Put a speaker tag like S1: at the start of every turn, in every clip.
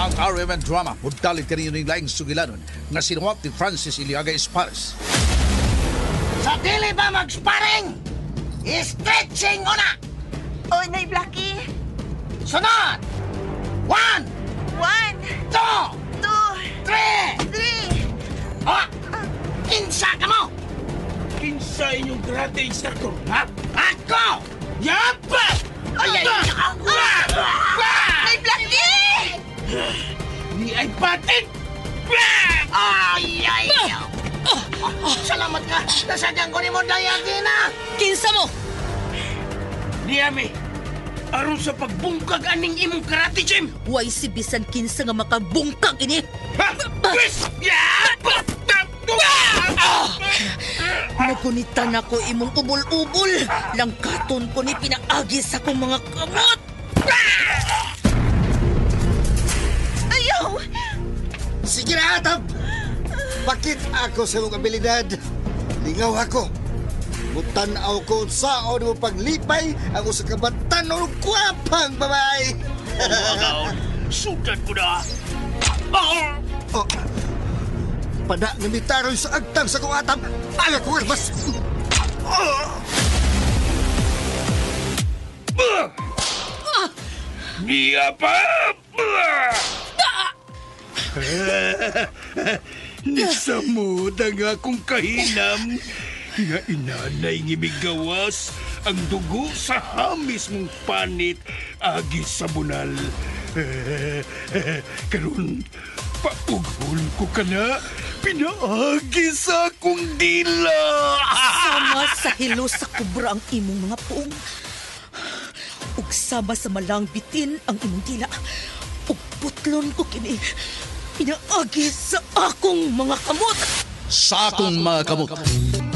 S1: Ang RMN drama, mudalit kaninyo ng laing sugilanon nga sinuwap ni Francis Iliaga Espares.
S2: Sa dili ba mag-sparring? I-stretching una!
S3: Oh, Nay Blackie.
S2: Sunod! 1,
S3: 1,
S2: 2,
S3: 2,
S2: 3!
S3: 3.
S2: O! Kinsa ka mo!
S4: Kinsa inyong karate instructor, ha?
S2: Ako!
S4: Yapa!
S2: Ay!
S3: Nay Blackie!
S4: Ni ay patin!
S2: Ay! Salamat ka! Nasadyang ko ni mo dayagi na!
S3: Kinsa mo?
S4: Niyami, aron sa pagbungkag aning imong karate gym!
S3: Way si bisan kinsa nga makabungkag ini.
S4: Ha? Pwes! Yapa!
S3: Nagunitan ako imong ubol-ubol. Langkaton ko ni pinaagi sa kong mga kamot. Ayaw!
S5: Sige na, Atab! Bakit ako sa mong abilidad? Lingaw ako. Mutanaw ko saan mo paglipay ako sa kabatan o kwapang babae.
S4: Agaw, sugat ko na!
S5: Oh, pada nga mitaroy sa agtang sa kong Atab. Ang ako arbas.
S4: Niya pa! Nisamod ang akong kahinam. Nga inanay ngimigawas ang dugo sa hamis mong panit agi sa bunal. Karon, paughol ko ka na. Pinaagi sa akong dila.
S3: Sama sa hilo sa kubra ang imong mga puong. Ug sama sa malang bitin ang imong dila. Ug putlon ko kini. Pinaagi sa akong mga kamot.
S1: Sa akong mga kamot,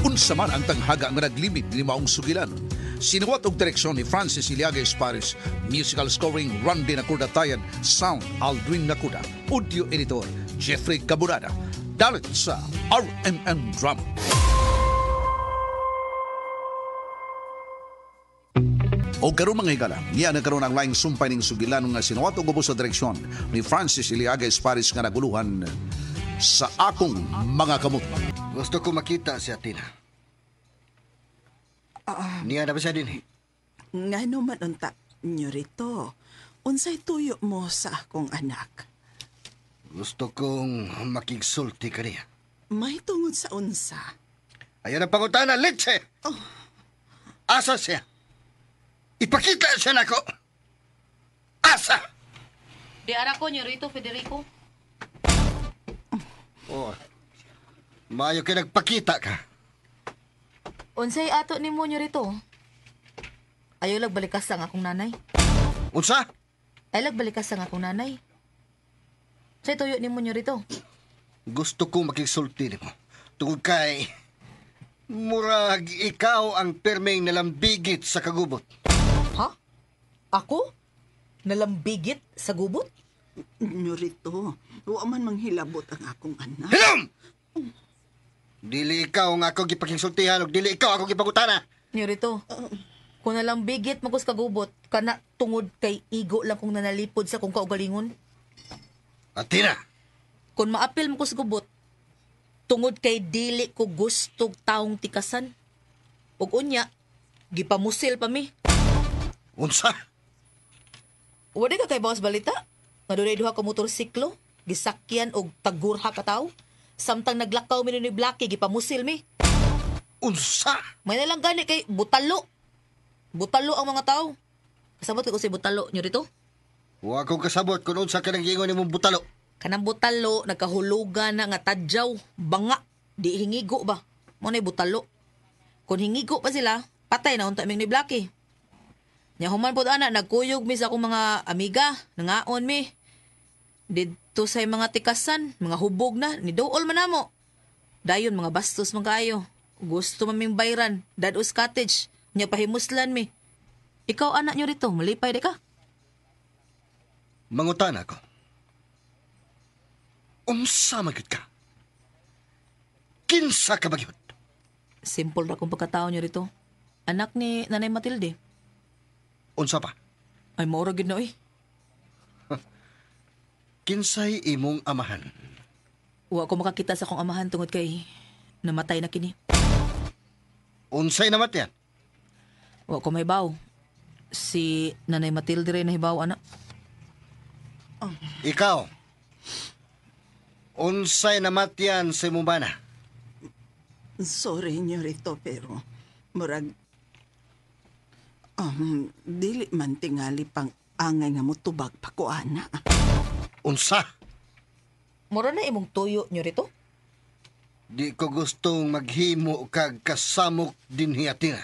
S1: unsa man ang tanghaga nga naglimit ni maong sugilanon. Sinuwat og direksyon ni Francis Iliaga Espares, musical scoring Randy Nakudatayan, sound Aldwin Nakuda, audio editor Jeffrey Caburada. Dalit sa RMN Drama. O karon mga higala, niya nagkaroon ang laing sumpay ng sugilanon nga sinuwat og ubos sa direksyon ni Francis Iliaga Espares nga naguluhan sa akong mga kamot.
S5: Gusto ko makita si Atina. Niya na ba siya din?
S6: Nga naman unta nyo rito. Unsay tuyo mo sa akong anak?
S5: Gusto kong makigsulti ka niya.
S6: May tungod sa unsa.
S5: Ayan ang pangutana, Litse! Asa siya? Ipakita siya na ko! Asa!
S3: Di ara ko nyo rito, Federico.
S5: Oh, maayo kayo nagpakita ka.
S3: Unsay ato ni mo nyo rito? Ayaw lag balikas ang akong nanay.
S5: Unsa?
S3: Ayaw lag balikas ang akong nanay. Say tuyo ni mo nyo rito.
S5: Gusto kong makigsulti mo. Tungkol kay... Murag ikaw ang permeng nalambigit sa kagubot.
S3: Ha? Ako? Nalambigit sa gubot?
S6: Nyo rito. Wa man manghilabot ang akong anak.
S5: Hilom! Dili ikaw ang ako gipakingsultihan o dili ikaw ako gipagutana.
S3: Nyo rito. Kung nalambigit magos kagubot, kana tungod kay igo lang kung nanalipod sa kong kaugalingon.
S5: Atina!
S3: Kung maapil mo ko sa gubot, tungod kay dili ko gustog taong tikasan. Ug unya, gipamusil pa mi.
S5: Unsa?
S3: Wala ka kay bawas balita? Nga doon duha ka motorsiklo, gisakyan og tagurha ka tao. Samtang naglakaw mi ni Blackie, gipamusil mi.
S5: Unsa?
S3: May nalang gani kay butalo. Butalo ang mga tao. Kasabot ko si butalo nyo rito?
S5: Wa akong kasabot kung unsa ka nang giingon nimong butalo.
S3: Kanang butalo, nagkahulugan na nga tadyaw, banga, di hingigo ba? Mo na butalo. Kung hingigo pa sila, patay na unta ming ni Blackie. Nya human pod ana, nagkuyog mi sa akong mga amiga, nangaon mi. Dito sa mga tikasan, mga hubog na, ni dool man namo. Dayon mga bastos man kayo. Gusto maming bayran, dados cottage, nya pahimuslan mi. Ikaw anak nyo rito, malipay de ka.
S5: Mangutan ako. Unsa magid ka? Kinsa ka bagyod?
S3: Simple ra kung pagkatao nyo rito. Anak ni Nanay Matilde.
S5: Unsa pa?
S3: Ay, maura gid na eh.
S5: Kinsay imong amahan?
S3: Wa ko makakita sa akong amahan tungod kay namatay na kini.
S5: Unsay namatyan?
S3: Wa ko mahibaw. Si Nanay Matilde rin nahibaw, anak.
S5: Ikaw, unsay namatyan sa imong bana?
S6: Sorry, Nyorito, pero murag dili man tingali pang angay nga mo tubag pa ko, ana.
S5: Unsa?
S3: Mura na imong tuyo nyo rito?
S5: Di ko gustong maghimo kag kasamok dinhi atina.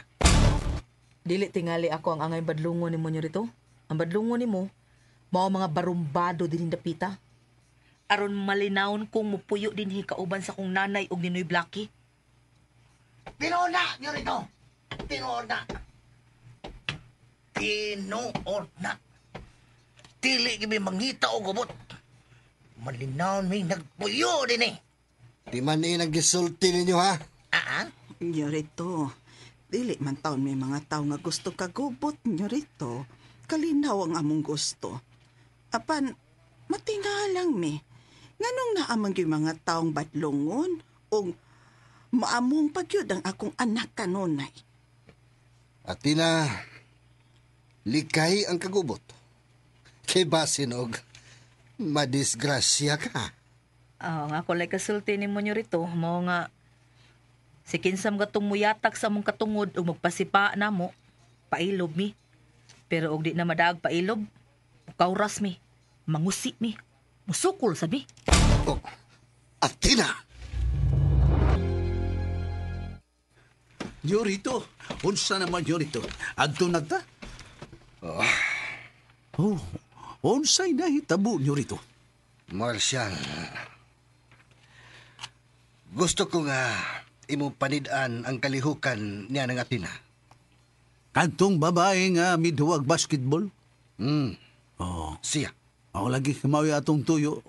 S3: Dili tingali ako ang angay badlungon nimo nyo rito. Ang badlungon nimo, mao mga barumbado din dapita. Aron malinawon kong mupuyo dinhi kauban sa kong nanay og ninoy Blackie.
S2: Tinood nyo rito. Tinood na. Tinood na. Dili gibi mangita o gubot. Malinaw may nagpuyo din eh.
S5: Di man nagisulti ninyo ha?
S6: Nyorito, dili man taon may mga tao nga gusto kagubot, Nyorito. Kalinaw ang among gusto. Apan, matingalang mi. Nganong naamang yung mga taong badlongon o maamong pagyud ang akong anak kanunay.
S5: Atina, likay ang kagubot. Kay basinog, madisgrasya ka.
S3: Nga ko like kasulti nimo nyo rito, mao nga si kinsam gatong muyatak sa among katungod ug magpasipa namo, pailob mi. Pero og di na madaag pailob, kauras mi, mangusi mi, musukol sad mi.
S5: Oh, Atina!
S1: Yorito, unsa naman Yorito? Adto nagta? Oh, unsay nahitabo Yorito?
S5: Marshal, gusto ko nga imong panid-an ang kalihukan niya ng Atina.
S1: Kantong babae nga midhuwag basketball?
S5: Oh. Siya.
S1: Ako lagi kamawi atong tuyo.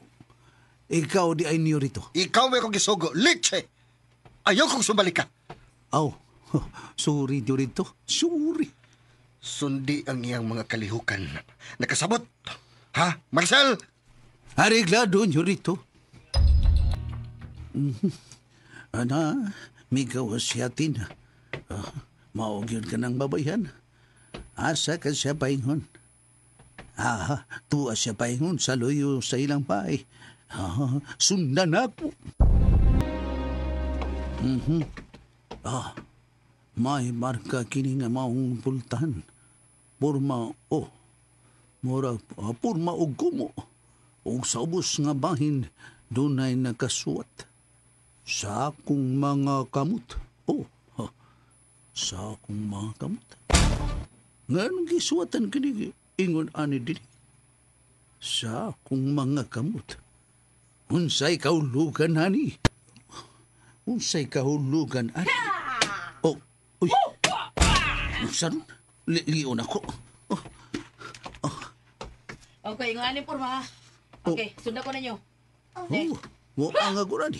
S1: Ikaw di ay Yorito.
S5: Ikaw may kong gisugo. Litse! Ayaw kong sumalik ka.
S1: Aw, sorry Yorito. Sorry.
S5: Sundi ang iyang mga kalihukan. Nakasabot. Ha, Marcel?
S1: Areglado Yorito. Ana, may gawas siya Tina. Maog yun ka ng babayan. Asa ka siya paingon. Tuwa siya paingon sa loyo sa ilang bahay. Sundan ako. May marka kini nga maong pultahan. Purma purma og kumo. Og sa ubos nga bahin, dunay nakasuwat. Sa akong mga kamot. Sa akong mga kamot. Nga nung gisuwatan kini ingon ani dili. Sa akong mga kamot. Unsay kahulugan ani? Unsay kahulugan ani? Uy. Unsa ron? Lion ako.
S3: Okay, nga ni porma. Okay, sundan ko ninyo. Okay.
S1: Mo ang agura ni.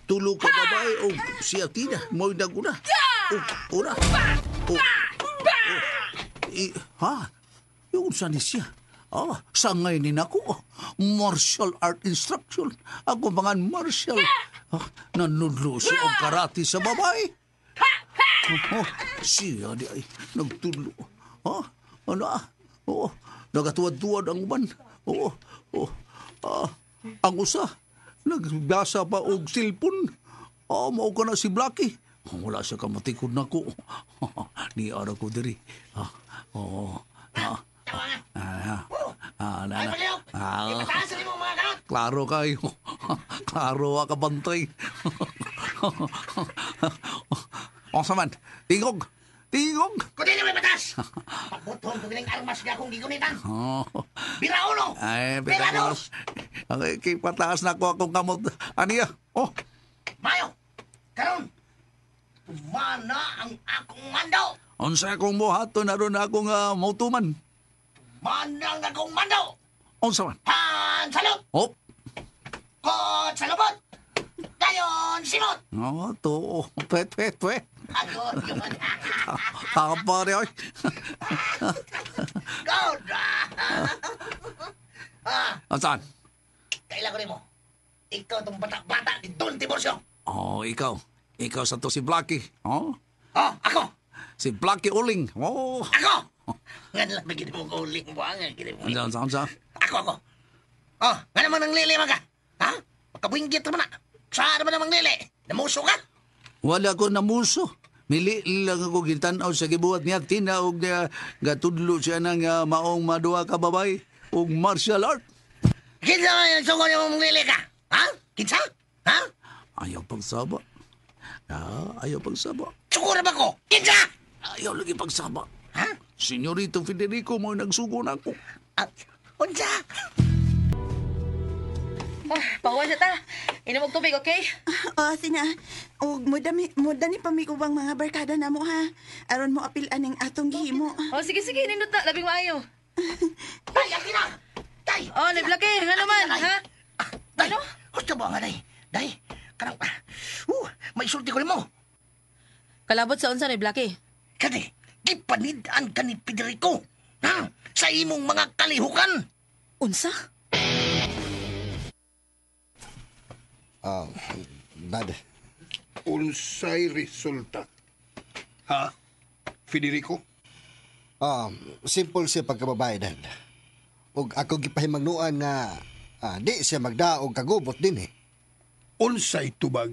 S1: Tulo ka babae o siya Tina. Mo'y naguna. Ura. Yung saan siya? Sangay ni ako. Martial art instruction. Ako mga martial. Nanudlo siya o karate sa babae. Siya di ay nagtulo. Nagatuwad-tuwad ang uban. Ang usa, nagbasa pa og silpon. Mao ka na si Blackie. Wala siya kamatikod na ko. Ni ara ko diri. Klaro kayo. Klaro ka bantay. O saman, tingog. Tingog.
S2: Kundi na may batas! Pagbuton ko gining armas niya akong gigunitan. Bira ulo!
S1: Ay,
S2: Bira dos!
S1: Okay, pataas na ko akong kamot. Aniya?
S2: Mayo! Karon! Tumana ang akong mando!
S1: Unsa akong buhaton na ron akong mautuman?
S2: Tumana ang akong mando!
S1: Unsa man?
S2: Salot! Kot sa lubot! Dayon simot!
S1: To. Pwet.
S2: Agod yun!
S1: Kapare, oy.
S2: Go na!
S1: Saan?
S2: ko rin mo. Ikaw itong bata-bata ni Don Tiburcio.
S1: Oh, ikaw. Ikaw sa to si Blackie. Oh,
S2: Oh, ako.
S1: si Blackie Uling. Oh.
S2: Ako! Nga lang na mo ko uling mo. Nga gini mo.
S1: Saan?
S2: Ako. Oh, nga naman ang lili man ka. Ha? Pagkabwinggit naman na. Saan naman namang lili? Namuso ka?
S1: Wala ko namuso. Mili lang ako gitanaw sa gibuhat niya. Tinaog niya gatudlo siya ng maong madua ka babay og martial art.
S2: Kinsa man yung sugo niyo mong lili ka? Ha? Kinsa? Ha?
S1: Ayaw pagsaba. Ayaw pagsaba.
S2: Sugura ba ko? Kinsa?
S1: Ayaw lagi pagsaba.
S2: Ha?
S1: Senyorito Federico mo nagsugo na ako.
S2: Unsa?
S3: Pahuwa siya ta. Inom og tubig, okay?
S6: Sina, og mudani pamigubang mga barkada na mo ha. Aron mo apilan ng atong gihimo.
S3: Sige, nindot na. Labing maayo.
S2: Tay, akin na! Tay!
S3: Ni Blackie, nga naman, ha?
S2: Day!
S3: Ano?
S2: Gusto ba nga, Day? Day! Karang, may isulti ko rin mo.
S3: Kalabot sa unsa ni Blackie.
S2: Kani, gipanidaan ka ni Federico. Ha? Sa imong mga kalihukan.
S3: Unsa?
S5: Dad,
S4: Unsay resulta? Ha? Federico?
S5: simple siya pagkababae, Dad. Ug ako gipahimangnuan nga di siya magdaog kagubot din eh.
S4: Unsay tubag?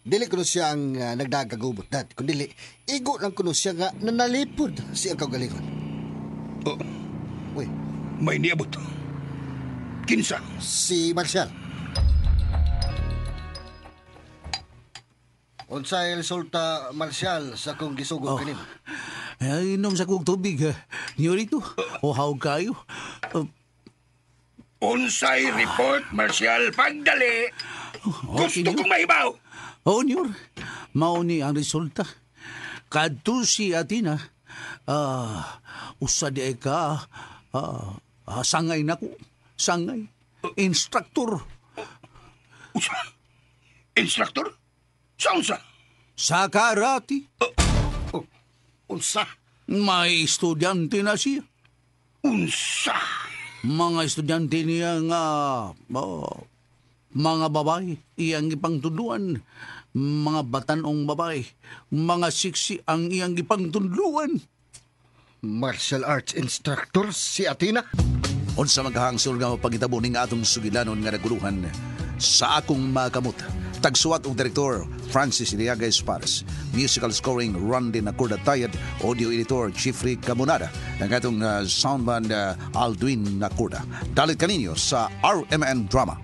S5: Dili kuno siya ang nagdaog kagubot, Dad. Kundi igo lang kuno siya nga nanalipod siyang kaugalingon.
S4: Oh,
S5: Uy,
S4: may niabot. Kinsa?
S5: si Marcial. Unsay resulta, Marcial, sa kong gisugod kanimo?
S1: Inom sa kong tubig. Senyorito, hawag kayo.
S4: Unsay report, Marcial? Pagdali! Gusto kong mahibaw!
S1: Nyor. Mauni ang resulta. Kadto si Atina. Usa di ka. Sangay na ko. Sangay. Instruktor.
S4: Usa? Instruktor? Sa
S1: Sa karate.
S4: Unsa?
S1: May estudyante na siya.
S4: Unsa?
S1: Mga estudyante niya nga mga babae iyang ipangtudluan. Mga batanong babae. Mga siksi ang iyang ipangtudluan.
S5: Martial arts instructor si Atina?
S1: Unsa maghahangsol nga pagitabo ning atong sugilanon nga naguluhan sa akong makamot. Tagsuwat og direktor Francis Iliaga Espares, musical scoring Randy Nacorda Tayad, audio editor Jeffrey Camonada, ang atong soundband Aldwin Nacorda. Dalit kaninyo sa RMN Drama.